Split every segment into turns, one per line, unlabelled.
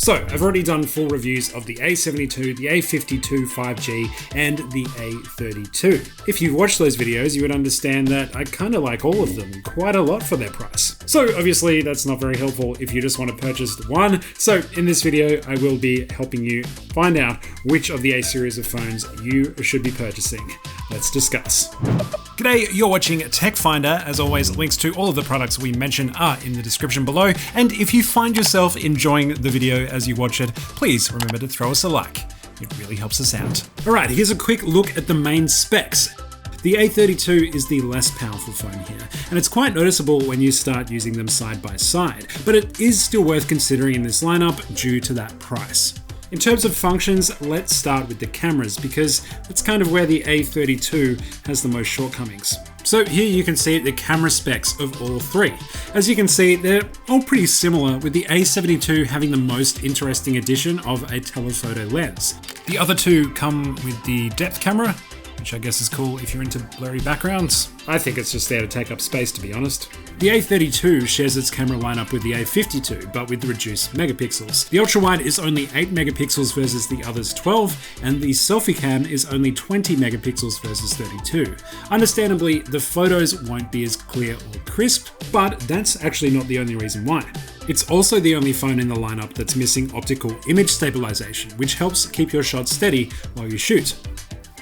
So, I've already done full reviews of the A72, the A52 5G, and the A32. If you've watched those videos, you would understand that I kind of like all of them quite a lot for their price. So, obviously, that's not very helpful if you just want to purchase one. So, in this video, I will be helping you find out which of the A series of phones you should be purchasing. Let's discuss. G'day, you're watching Tech Finder. As always, links to all of the products we mention are in the description below. And if you find yourself enjoying the video as you watch it, please remember to throw us a like. It really helps us out. Alright, here's a quick look at the main specs. The A32 is the less powerful phone here, and it's quite noticeable when you start using them side by side, but it is still worth considering in this lineup due to that price. In terms of functions, let's start with the cameras because that's kind of where the A32 has the most shortcomings. So here you can see the camera specs of all three. As you can see, they're all pretty similar, with the A72 having the most interesting addition of a telephoto lens. The other two come with the depth camera, which I guess is cool if you're into blurry backgrounds. I think it's just there to take up space, to be honest. The A32 shares its camera lineup with the A52, but with reduced megapixels. The ultra-wide is only 8 megapixels versus the others 12, and the selfie cam is only 20 megapixels versus 32. Understandably, the photos won't be as clear or crisp, but that's actually not the only reason why. It's also the only phone in the lineup that's missing optical image stabilization, which helps keep your shot steady while you shoot.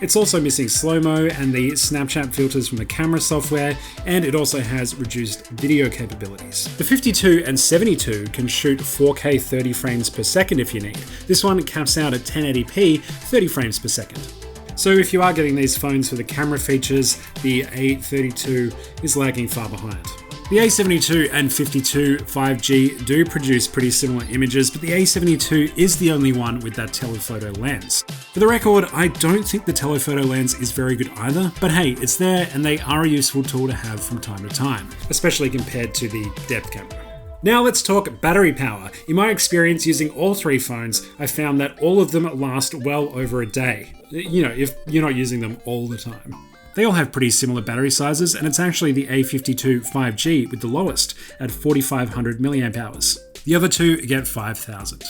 It's also missing slow-mo and the Snapchat filters from the camera software, and it also has reduced video capabilities. The 52 and 72 can shoot 4K 30 frames per second if you need. This one caps out at 1080p 30 frames per second. So if you are getting these phones for the camera features, the A32 is lagging far behind. The A72 and 52 5G do produce pretty similar images, but the A72 is the only one with that telephoto lens. For the record, I don't think the telephoto lens is very good either, but hey, it's there and they are a useful tool to have from time to time, especially compared to the depth camera. Now let's talk battery power. In my experience using all three phones, I found that all of them last well over a day. You know, if you're not using them all the time. They all have pretty similar battery sizes, and it's actually the A52 5G with the lowest at 4500 mAh. The other two get 5000.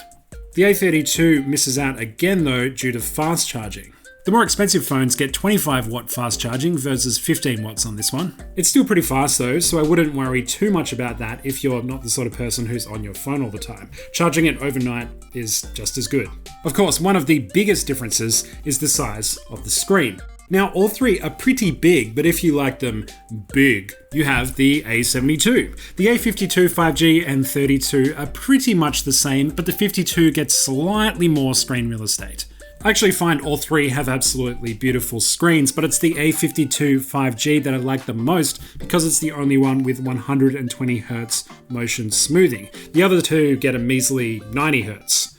The A32 misses out again though due to fast charging. The more expensive phones get 25 watt fast charging versus 15 watts on this one. It's still pretty fast though, so I wouldn't worry too much about that if you're not the sort of person who's on your phone all the time. Charging it overnight is just as good. Of course, one of the biggest differences is the size of the screen. Now, all three are pretty big, but if you like them big, you have the A72. The A52 5G and 32 are pretty much the same, but the 52 gets slightly more screen real estate. I actually find all three have absolutely beautiful screens, but it's the A52 5G that I like the most because it's the only one with 120Hz motion smoothing. The other two get a measly 90Hz.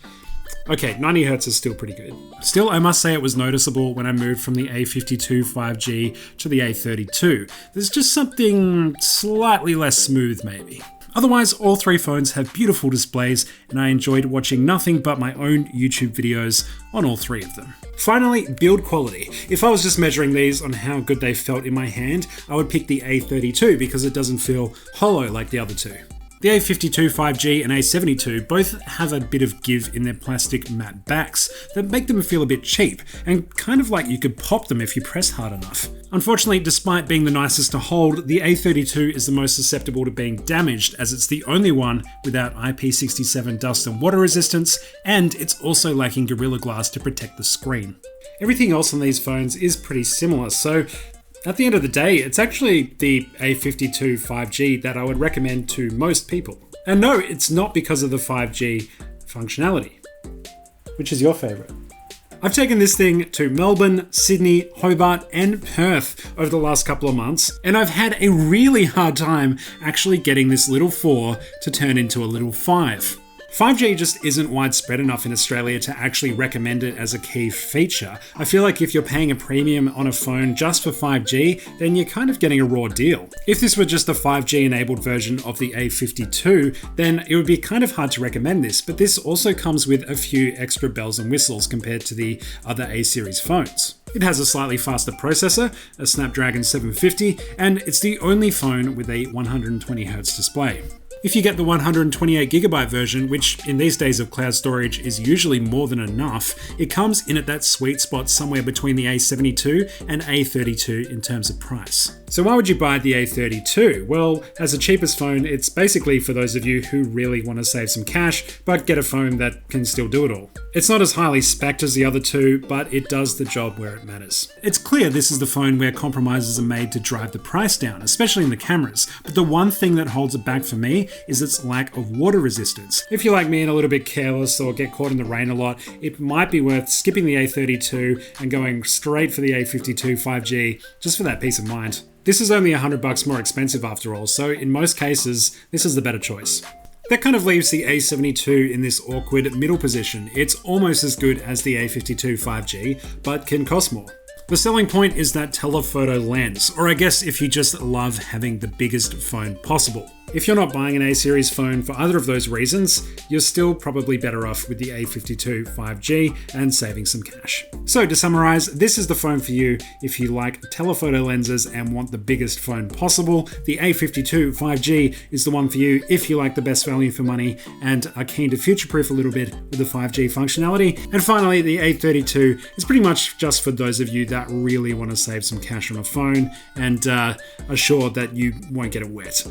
Okay, 90Hz is still pretty good. Still, I must say it was noticeable when I moved from the A52 5G to the A32. There's just something slightly less smooth maybe. Otherwise, all three phones have beautiful displays, and I enjoyed watching nothing but my own YouTube videos on all three of them. Finally, build quality. If I was just measuring these on how good they felt in my hand, I would pick the A32 because it doesn't feel hollow like the other two. The A52 5G and A72 both have a bit of give in their plastic matte backs that make them feel a bit cheap, and kind of like you could pop them if you press hard enough. Unfortunately, despite being the nicest to hold, the A32 is the most susceptible to being damaged as it's the only one without IP67 dust and water resistance, and it's also lacking Gorilla Glass to protect the screen. Everything else on these phones is pretty similar, so at the end of the day, it's actually the A52 5G that I would recommend to most people. And no, it's not because of the 5G functionality. Which is your favourite? I've taken this thing to Melbourne, Sydney, Hobart, and Perth over the last couple of months, and I've had a really hard time actually getting this little 4 to turn into a little 5. 5G just isn't widespread enough in Australia to actually recommend it as a key feature. I feel like if you're paying a premium on a phone just for 5G, then you're kind of getting a raw deal. If this were just a 5G enabled version of the A52, then it would be kind of hard to recommend this, but this also comes with a few extra bells and whistles compared to the other A-series phones. It has a slightly faster processor, a Snapdragon 750, and it's the only phone with a 120Hz display. If you get the 128GB version, which in these days of cloud storage is usually more than enough, it comes in at that sweet spot somewhere between the A72 and A32 in terms of price. So why would you buy the A32? Well, as the cheapest phone, it's basically for those of you who really want to save some cash, but get a phone that can still do it all. It's not as highly spec'd as the other two, but it does the job where it matters. It's clear this is the phone where compromises are made to drive the price down, especially in the cameras, but the one thing that holds it back for me is its lack of water resistance. If you're like me and a little bit careless or get caught in the rain a lot, it might be worth skipping the A32 and going straight for the A52 5G, just for that peace of mind. This is only $100 more expensive after all, so in most cases, this is the better choice. That kind of leaves the A72 in this awkward middle position. It's almost as good as the A52 5G, but can cost more. The selling point is that telephoto lens, or I guess if you just love having the biggest phone possible. If you're not buying an A-series phone for either of those reasons, you're still probably better off with the A52 5G and saving some cash. So to summarize, this is the phone for you if you like telephoto lenses and want the biggest phone possible. The A52 5G is the one for you if you like the best value for money and are keen to future-proof a little bit with the 5G functionality. And finally, the A32 is pretty much just for those of you that really want to save some cash on a phone and are sure that you won't get it wet.